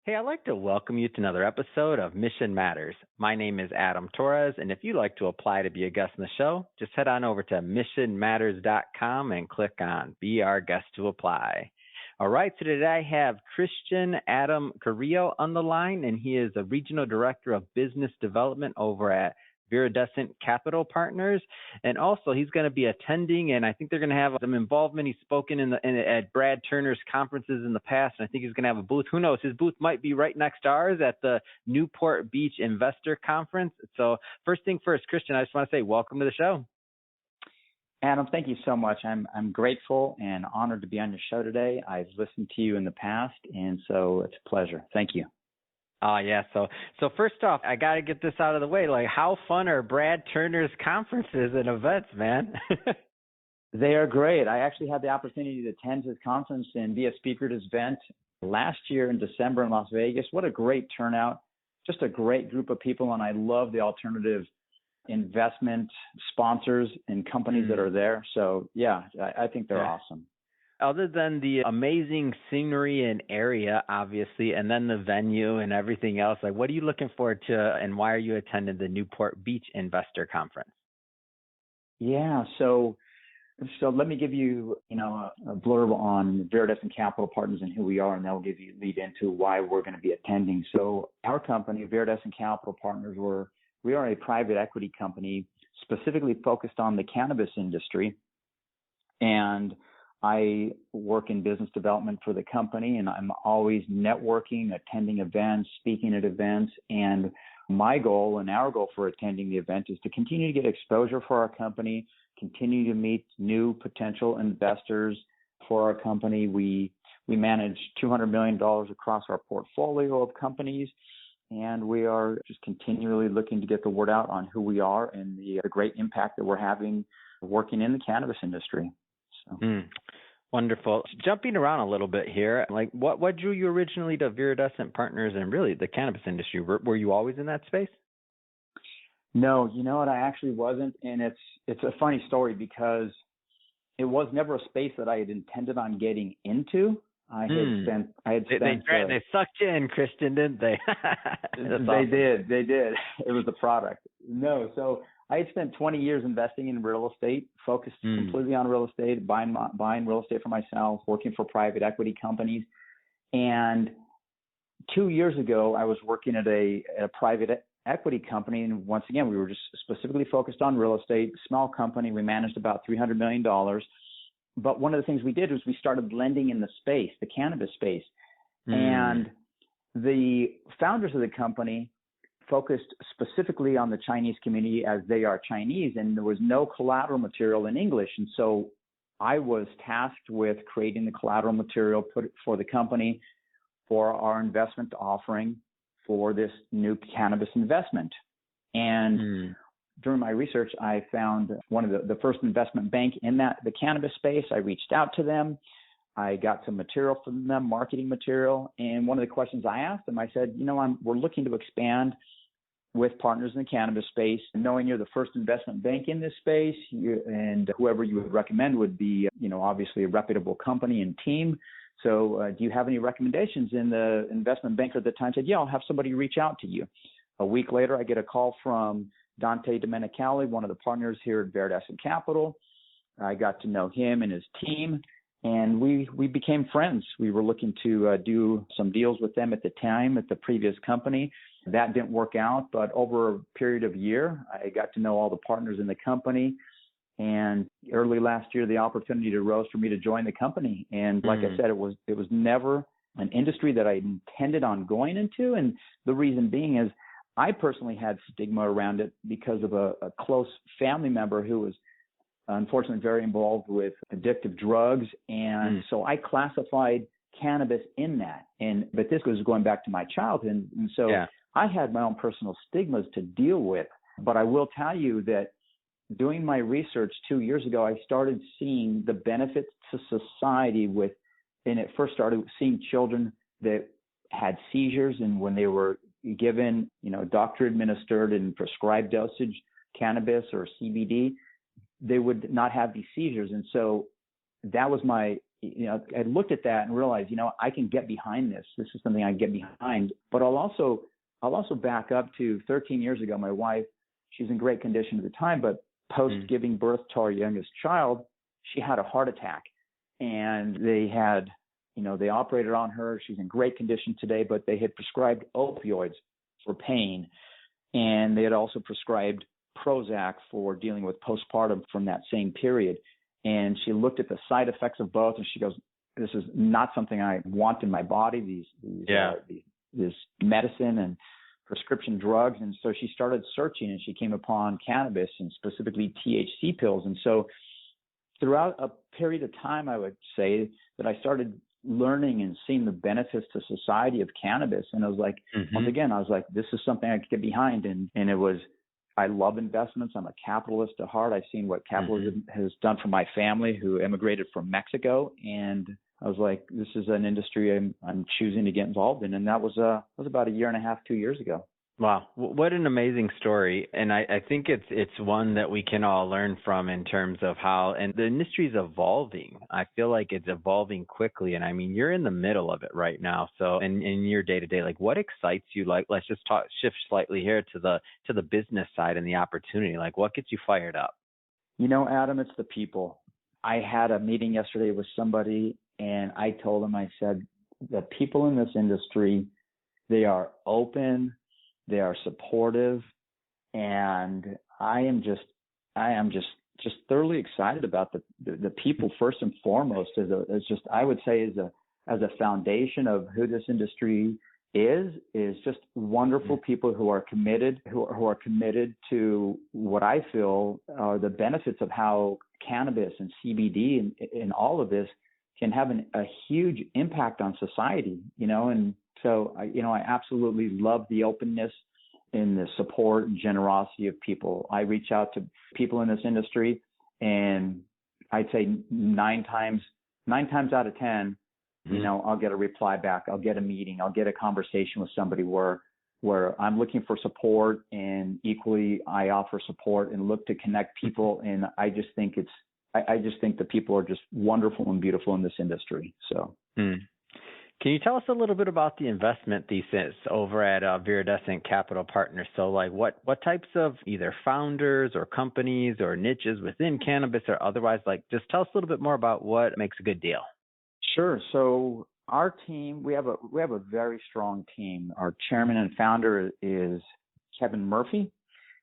Hey, I'd like to welcome you to another episode of Mission Matters. My name is Adam Torres, and if you'd like to apply to be a guest on the show, just head on over to missionmatters.com and click on Be Our Guest to Apply. All right, so today I have Christian Adam Carrillo on the line, and he is a Regional Director of Business Development over at Viridescent Capital Partners, and also he's going to be attending, and I think they're going to have some involvement. He's spoken at Brad Turner's conferences in the past, and I think he's going to have a booth. Who knows? His booth might be right next to ours at the Newport Beach Investor Conference. So first thing first, Christian, I just want to say welcome to the show. Adam, thank you so much. I'm grateful and honored to be on your show today. I've listened to you in the past, and so it's a pleasure. Thank you. Yeah. So first off, I got to get this out of the way. Like, how fun are Brad Turner's conferences and events, man? They are great. I actually had the opportunity to attend his conference and be a speaker at his event last year in December in Las Vegas. What a great turnout. Just a great group of people, and I love the alternative investment sponsors and companies that are there. So, yeah, I think they're awesome. Other than the amazing scenery and area, obviously, and then the venue and everything else, like, what are you looking forward to, and why are you attending the Newport Beach Investor Conference? Yeah, so let me give you, a blurb on Viridescent Capital Partners and who we are, and that will give you lead into why we're going to be attending. So our company, Viridescent Capital Partners, we are a private equity company specifically focused on the cannabis industry, and I work in business development for the company, and I'm always networking, attending events, speaking at events. And my goal and our goal for attending the event is to continue to get exposure for our company, continue to meet new potential investors for our company. We manage $200 million across our portfolio of companies, and we are just continually looking to get the word out on who we are and the great impact that we're having working in the cannabis industry. So. Wonderful. Jumping around a little bit here, like what drew you originally to Viridescent Partners and really the cannabis industry? Were you always in that space? No, you know what? I actually wasn't, and it's a funny story because it was never a space that I had intended on getting into. They sucked you in, Christian, didn't they? They did. It was the product. No, so I had spent 20 years investing in real estate, focused completely on real estate, buying real estate for myself, working for private equity companies. And 2 years ago, I was working at a private equity company. And once again, we were just specifically focused on real estate, small company. We managed about $300 million. But one of the things we did was we started lending in the space, the cannabis space. And the founders of the company focused specifically on the Chinese community as they are Chinese, and there was no collateral material in English. And so I was tasked with creating the collateral material for the company for our investment offering for this new cannabis investment. And during my research, I found one of the first investment bank in the cannabis space. I reached out to them. I got some material from them, marketing material. And one of the questions I asked them, I said, we're looking to expand with partners in the cannabis space. Knowing you're the first investment bank in this space, and whoever you would recommend would be, obviously a reputable company and team. So do you have any recommendations? And the investment banker at the time said, yeah, I'll have somebody reach out to you. A week later, I get a call from Dante Domenicali, one of the partners here at Viridescent Capital. I got to know him and his team, and we became friends. We were looking to do some deals with them at the time at the previous company. That didn't work out, but over a period of a year, I got to know all the partners in the company. And early last year, the opportunity arose for me to join the company. And like I said, it was never an industry that I intended on going into. And the reason being is I personally had stigma around it because of a close family member who was unfortunately very involved with addictive drugs. And so I classified cannabis in that. But this was going back to my childhood. And so I had my own personal stigmas to deal with. But I will tell you that doing my research 2 years ago, I started seeing the benefits to society and it first started seeing children that had seizures, and when they were given, doctor administered and prescribed dosage cannabis or CBD, they would not have these seizures. And so that was my I looked at that and realized, I can get behind this. This is something I can get behind. But I'll also back up to 13 years ago. My wife, she's in great condition at the time, but post giving birth to our youngest child, she had a heart attack, and they operated on her. She's in great condition today, but they had prescribed opioids for pain, and they had also prescribed Prozac for dealing with postpartum from that same period. And she looked at the side effects of both, and she goes, "This is not something I want in my body. This medicine and prescription drugs." And so she started searching, and she came upon cannabis, and specifically THC pills. And so throughout a period of time, I would say that I started learning and seeing the benefits to society of cannabis. And I was like, once again, this is something I could get behind. And it was, I love investments. I'm a capitalist at heart. I've seen what capitalism has done for my family who immigrated from Mexico. And I was like, this is an industry I'm choosing to get involved in. And that was about 1.5 years, 2 years ago. Wow, what an amazing story. And I think it's one that we can all learn from in terms of how, and the industry is evolving. I feel like it's evolving quickly. And I mean, you're in the middle of it right now. So in your day to day, like what excites you? Like, let's just shift slightly here to the business side and the opportunity. Like what gets you fired up? Adam, it's the people. I had a meeting yesterday with somebody, and I told them, I said, the people in this industry, they are open, they are supportive, and I am just thoroughly excited about the people first and foremost. I would say as a foundation of who this industry is just wonderful people who are committed, who are committed to what I feel are the benefits of how cannabis and CBD and all of this can have a huge impact on society, and so I absolutely love the openness and the support and generosity of people. I reach out to people in this industry, and I'd say nine times out of 10, I'll get a reply back. I'll get a meeting. I'll get a conversation with somebody where I'm looking for support, and equally I offer support and look to connect people. And I just think the people are just wonderful and beautiful in this industry. So. Can you tell us a little bit about the investment thesis over at Viridescent Capital Partners? So like what types of either founders or companies or niches within cannabis or otherwise, like just tell us a little bit more about what makes a good deal. Sure. So our team, we have a very strong team. Our chairman and founder is Kevin Murphy.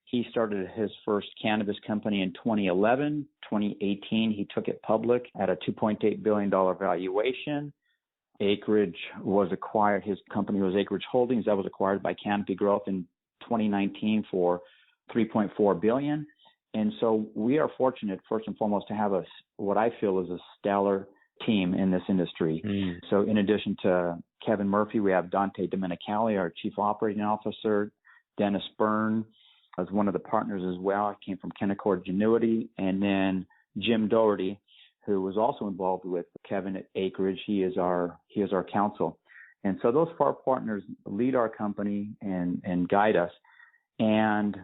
He started his first cannabis company in 2011. 2018, he took it public at a $2.8 billion valuation. Acreage was acquired. His company was Acreage Holdings. That was acquired by Canopy Growth in 2019 for $3.4 billion. And so we are fortunate, first and foremost, to have what I feel is a stellar team in this industry. So in addition to Kevin Murphy, we have Dante Domenicali, our Chief Operating Officer, Dennis Byrne as one of the partners as well. I came from Canaccord Genuity, and then Jim Doherty, who was also involved with Kevin at Acreage. He is our counsel. And so those 4 partners lead our company and guide us. And,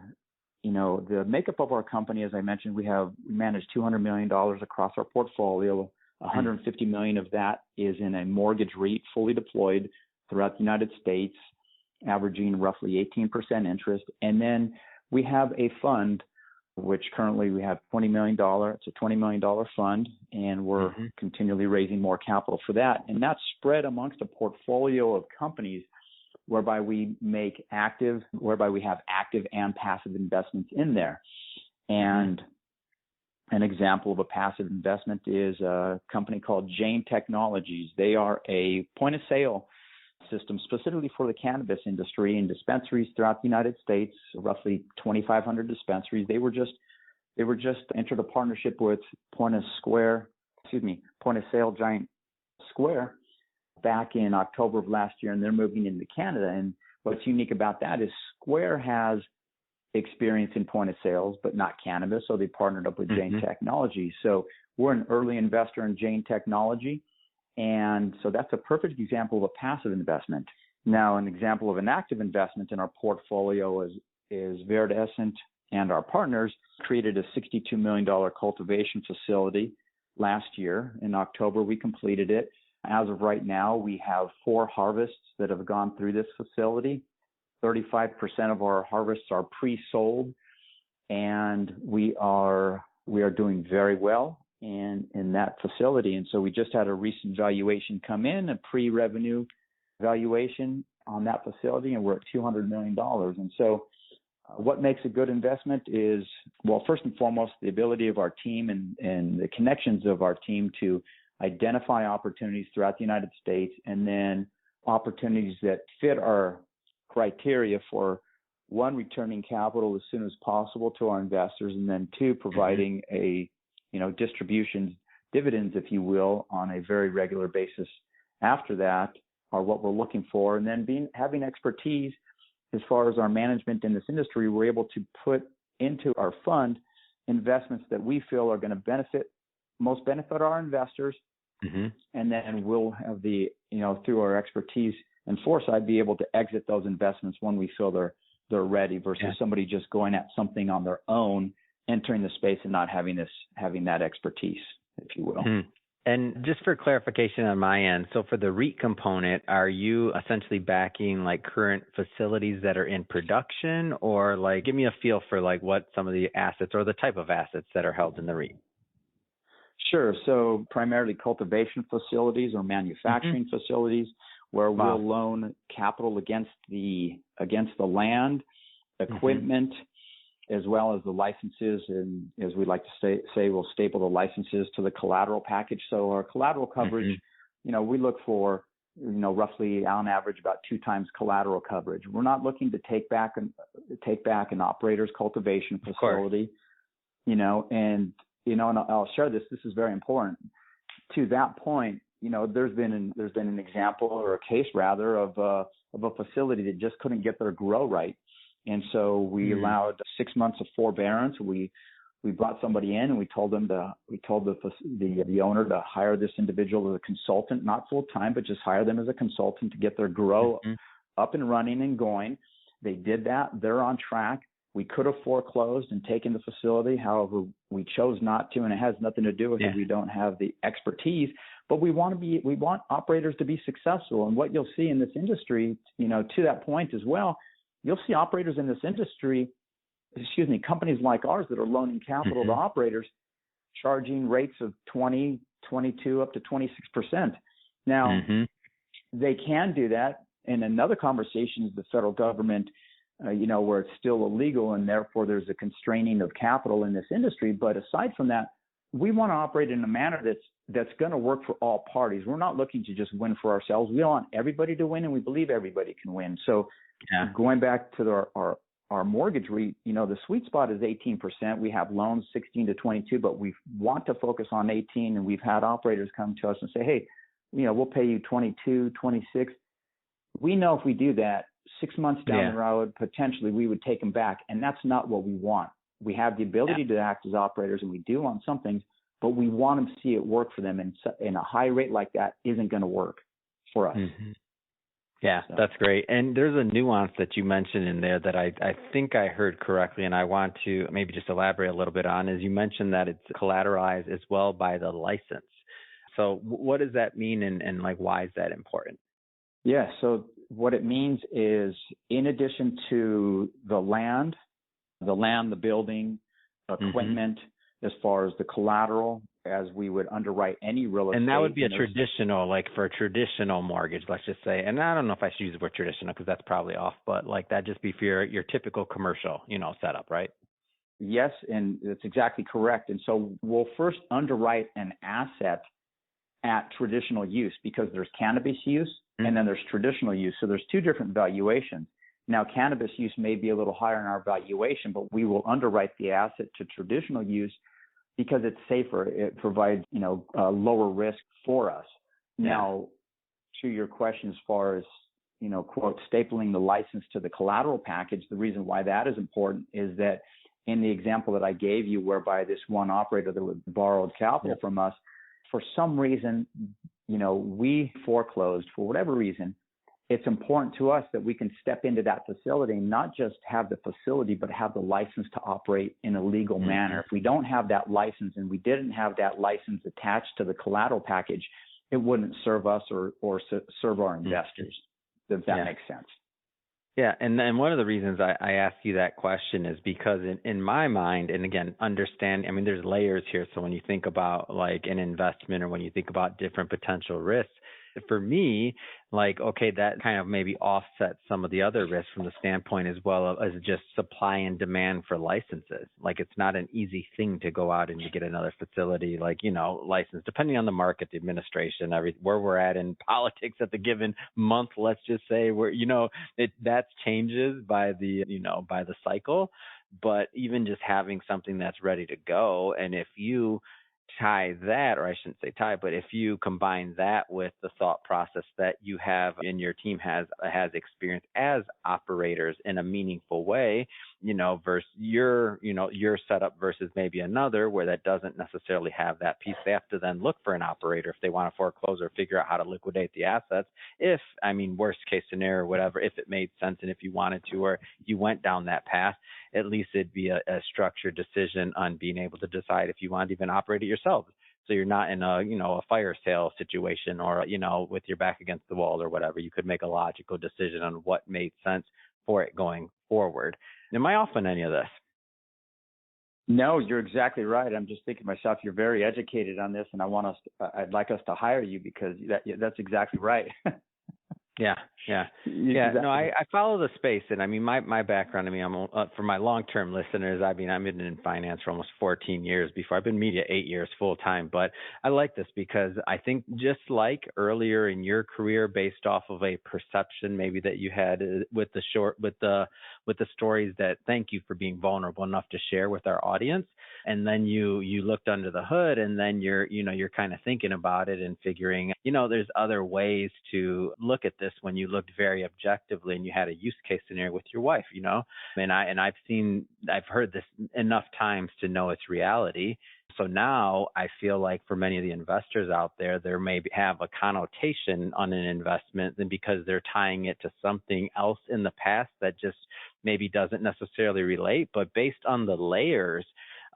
the makeup of our company, as I mentioned, we manage $200 million across our portfolio. $150 million of that is in a mortgage REIT, fully deployed throughout the United States, averaging roughly 18% interest. And then we have a fund, which currently we have $20 million. It's a $20 million fund, and we're continually raising more capital for that. And that's spread amongst a portfolio of companies whereby we have active and passive investments in there. And an example of a passive investment is a company called Jane Technologies. They are a point-of-sale system specifically for the cannabis industry in dispensaries throughout the United States, roughly 2,500 dispensaries. They were just entered a partnership with point-of-sale giant Square back in October of last year, and they're moving into Canada. And what's unique about that is Square has experience in point of sales, but not cannabis. So they partnered up with Jane Technology. So we're an early investor in Jane Technology. And so that's a perfect example of a passive investment. Now, an example of an active investment in our portfolio is Viridescent and our partners created a $62 million cultivation facility last year. In October, we completed it. As of right now, we have 4 harvests that have gone through this facility. 35% of our harvests are pre-sold, and we are doing very well in that facility. And so we just had a recent valuation come in, a pre-revenue valuation on that facility, and we're at $200 million. And so what makes a good investment is, well, first and foremost, the ability of our team and the connections of our team to identify opportunities throughout the United States, and then opportunities that fit our criteria for, one, returning capital as soon as possible to our investors, and then 2, providing a, distributions, dividends, if you will, on a very regular basis after that are what we're looking for. And then having expertise as far as our management in this industry, we're able to put into our fund investments that we feel are going to most benefit our investors. And then we'll have the, through our expertise and foresight, be able to exit those investments when we feel they're ready, versus somebody just going at something on their own, entering the space and not having that expertise, if you will. And just for clarification on my end, so for the REIT component, are you essentially backing like current facilities that are in production, or like give me a feel for like what some of the assets or the type of assets that are held in the REIT? Sure. So primarily cultivation facilities or manufacturing facilities where we'll loan capital against the land, equipment, as well as the licenses, and as we like to say, we'll staple the licenses to the collateral package. So our collateral coverage, we look for, roughly on average about 2 times collateral coverage. We're not looking to take back an operator's cultivation facility, and I'll share this. This is very important. To that point, there's been an example, or a case rather, of a facility that just couldn't get their grow right. And so we allowed 6 months of forbearance. We brought somebody in, and we told the owner to hire this individual as a consultant, not full time, but just hire them as a consultant to get their grow up and running and going. They did that. They're on track. We could have foreclosed and taken the facility. However, we chose not to, and it has nothing to do with it. We don't have the expertise, but we want operators to be successful. And what you'll see in this industry, to that point as well, you'll see operators in this industry, companies like ours that are loaning capital to operators, charging rates of 20, 22, up to 26%. Now, they can do that. And another conversation is the federal government, where it's still illegal, and therefore there's a constraining of capital in this industry. But aside from that, we want to operate in a manner that's going to work for all parties. We're not looking to just win for ourselves. We want everybody to win, and we believe everybody can win. So going back to our mortgage REIT, the sweet spot is 18%. We have loans 16 to 22, but we want to focus on 18. And we've had operators come to us and say, hey, we'll pay you 22, 26. We know if we do that, 6 months down the road, potentially we would take them back. And that's not what we want. We have the ability to act as operators, and we do on some things, but we want them to see it work for them. And a high rate like that isn't going to work for us. Yeah, that's great. And there's a nuance that you mentioned in there that I think I heard correctly, and I want to maybe just elaborate a little bit on, is you mentioned that it's collateralized as well by the license. So what does that mean, and like, why is that important? Yeah, so what it means is, in addition to the land, the building, equipment, as far as the collateral, as we would underwrite any real estate. And that would be a traditional, like for a traditional mortgage, let's just say. And I don't know if I should use the word traditional because that's probably off, but like that just be for your typical commercial, setup, right? Yes, and that's exactly correct. And so we'll first underwrite an asset at traditional use, because there's cannabis use and then there's traditional use. So there's 2 different valuations. Now, cannabis use may be a little higher in our valuation, but we will underwrite the asset to traditional use because it's safer. It provides, a lower risk for us. Now, to your question, as far as, quote, stapling the license to the collateral package, the reason why that is important is that in the example that I gave you, whereby this one operator that borrowed capital from us, for some reason, we foreclosed for whatever reason, it's important to us that we can step into that facility and not just have the facility, but have the license to operate in a legal manner. If we don't have that license and we didn't have that license attached to the collateral package, it wouldn't serve us or serve our investors. Does that make sense? Yeah, and then one of the reasons I ask you that question is because in my mind, and again, understand, I mean, there's layers here. So when you think about like an investment or when you think about different potential risks, for me, like, okay, that kind of maybe offsets some of the other risks from the standpoint as well as just supply and demand for licenses. Like, it's not an easy thing to go out and to get another facility, like, license, depending on the market, the administration, where we're at in politics at the given month, let's just say where, that changes by by the cycle. But even just having something that's ready to go, and if you tie that, or I shouldn't say tie, but if you combine that with the thought process that you have and your team has experience as operators in a meaningful way, versus your setup versus maybe another where that doesn't necessarily have that piece, they have to then look for an operator if they want to foreclose or figure out how to liquidate the assets. Worst case scenario, whatever, if it made sense and if you wanted to, or you went down that path, at least it'd be a structured decision on being able to decide if you want to even operate it yourself. So you're not in a fire sale situation or, with your back against the wall or whatever. You could make a logical decision on what made sense for it going forward. Am I off on any of this? No, you're exactly right. I'm just thinking to myself, you're very educated on this, and I'd like us to hire you because that's exactly right. Yeah. No, I follow the space, and my background. I'm for my long-term listeners. I've been in finance for almost 14 years. Before I've been media 8 years full time. But I like this because I think just like earlier in your career, based off of a perception maybe that you had with the stories that. Thank you for being vulnerable enough to share with our audience. And then you looked under the hood, and then you're kind of thinking about it and figuring, there's other ways to look at this when you looked very objectively and you had a use case scenario with your wife, and I've heard this enough times to know it's reality. So now I feel like for many of the investors out there may have a connotation on an investment and because they're tying it to something else in the past that just maybe doesn't necessarily relate. But based on the layers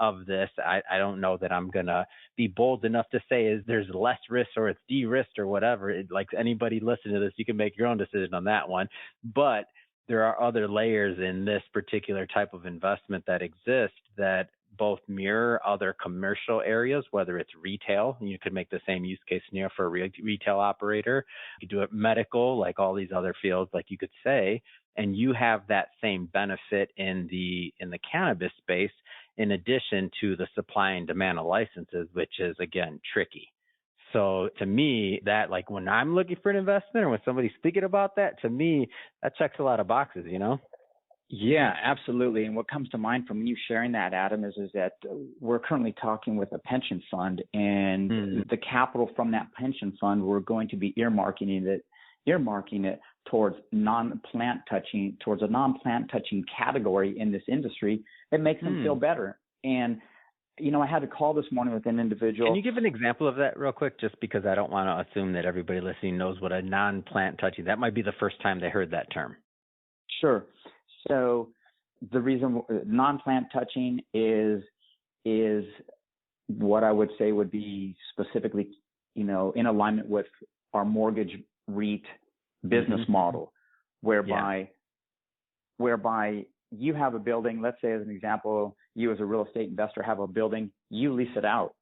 of this, I don't know that I'm going to be bold enough to say there's less risk or it's de-risked or whatever. Like anybody listening to this, you can make your own decision on that one. But there are other layers in this particular type of investment that exist that both mirror other commercial areas, whether it's retail, and you could make the same use case scenario for a retail operator. You could do it medical, like all these other fields, like you could say, and you have that same benefit in the cannabis space, in addition to the supply and demand of licenses, which is, again, tricky. So to me, that, like, when I'm looking for an investment or when somebody's speaking about that, to me, that checks a lot of boxes, Yeah, absolutely. And what comes to mind from you sharing that, Adam, is that we're currently talking with a pension fund, and the capital from that pension fund, we're going to be earmarking it towards a non-plant touching category in this industry. It makes them feel better. And, I had a call this morning with an individual. Can you give an example of that real quick? Just because I don't want to assume that everybody listening knows what a non-plant touching, that might be the first time they heard that term. Sure. So the reason non-plant touching is what I would say would be specifically, in alignment with our mortgage REIT business model, whereby you have a building. Let's say, as an example, you as a real estate investor have a building, you lease it out.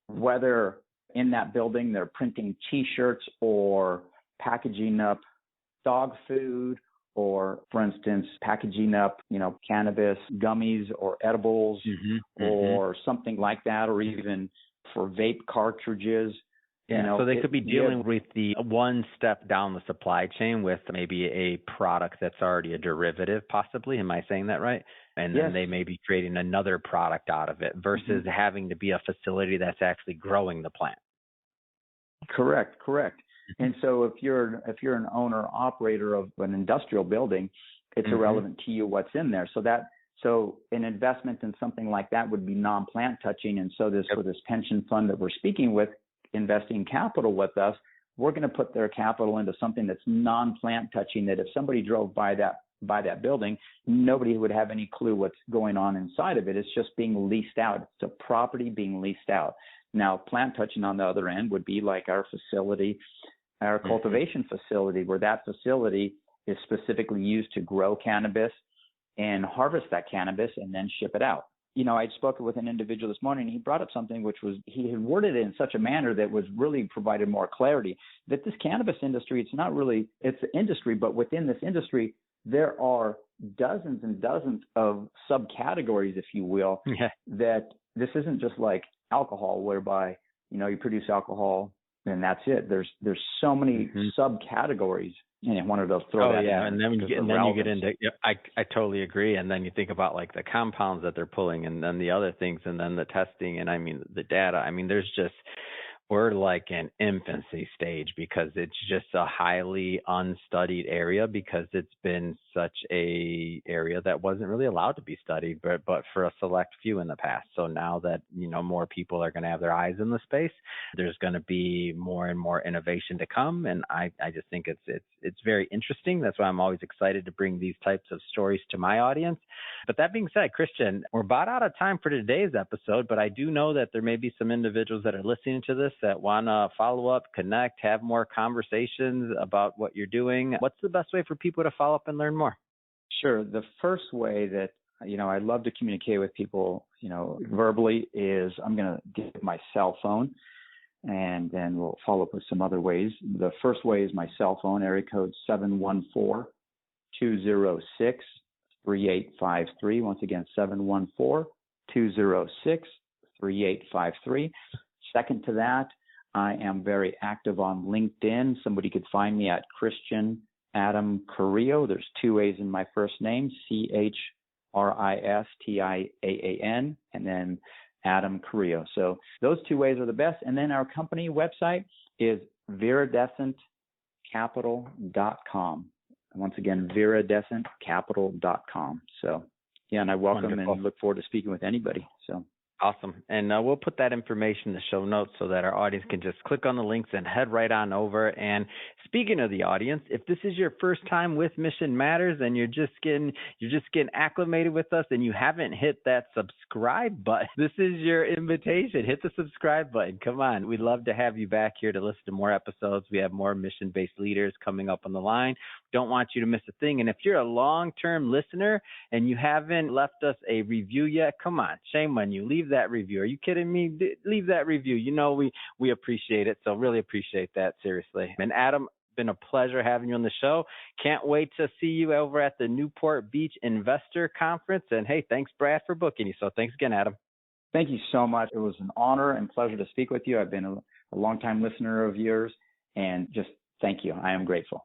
Whether in that building they're printing T-shirts or packaging up dog food, or, for instance, packaging up, cannabis gummies or edibles or something like that, or even for vape cartridges. Yeah, so they could be dealing with the one step down the supply chain with maybe a product that's already a derivative, possibly. Am I saying that right? And then they may be creating another product out of it versus having to be a facility that's actually growing the plant. Correct. And so if you're an owner operator of an industrial building, it's irrelevant to you what's in there. So an investment in something like that would be non-plant touching. And so for this pension fund that we're speaking with, investing capital with us, we're going to put their capital into something that's non-plant touching, that if somebody drove by that building, nobody would have any clue what's going on inside of it. It's just being leased out. It's a property being leased out. Now, plant touching on the other end would be like our facility, our cultivation facility, where that facility is specifically used to grow cannabis and harvest that cannabis and then ship it out. You know, I'd spoken with an individual this morning, and he brought up something which was, he had worded it in such a manner that was really provided more clarity, that this cannabis industry, it's not really, it's an industry, but within this industry, there are dozens and dozens of subcategories, if you will, that this isn't just like alcohol, whereby, you know, you produce alcohol and that's it. There's so many subcategories. And I wanted to throw that in. And then you get into, I totally agree. And then you think about like the compounds that they're pulling, and then the other things, and then the testing, and I mean the data. I mean, we're like in infancy stage, because it's just a highly unstudied area, because it's been such a area that wasn't really allowed to be studied, but for a select few in the past. So now that, you know, more people are going to have their eyes in the space, there's going to be more and more innovation to come. And I just think it's very interesting. That's why I'm always excited to bring these types of stories to my audience. But that being said, Christian, we're about out of time for today's episode, but I do know that there may be some individuals that are listening to this that want to follow up, connect, have more conversations about what you're doing. What's the best way for people to follow up and learn more? Sure. The first way that, you know, I love to communicate with people, you know, verbally, is I'm going to give my cell phone, and then we'll follow up with some other ways. The first way is my cell phone, area code 714-206-3853. Once again, 714-206-3853. Second to that, I am very active on LinkedIn. Somebody could find me at Christian Adam Carrillo. There's two A's in my first name, Christiaan, and then Adam Carrillo. So those two ways are the best. And then our company website is viridescentcapital.com. Once again, viridescentcapital.com. So, yeah, and I welcome and look forward to speaking with anybody. So. Awesome. And we'll put that information in the show notes so that our audience can just click on the links and head right on over. And speaking of the audience, if this is your first time with Mission Matters and you're just getting acclimated with us and you haven't hit that subscribe button, this is your invitation. Hit the subscribe button. Come on. We'd love to have you back here to listen to more episodes. We have more mission-based leaders coming up on the line. Don't want you to miss a thing. And if you're a long-term listener and you haven't left us a review yet, come on, shame on you. Leave that review. Are you kidding me? Leave that review. You know, we appreciate it. So really appreciate that. Seriously. And Adam, been a pleasure having you on the show. Can't wait to see you over at the Newport Beach Investor Conference. And hey, thanks, Brad, for booking you. So thanks again, Adam. Thank you so much. It was an honor and pleasure to speak with you. I've been a longtime listener of yours, and just thank you. I am grateful.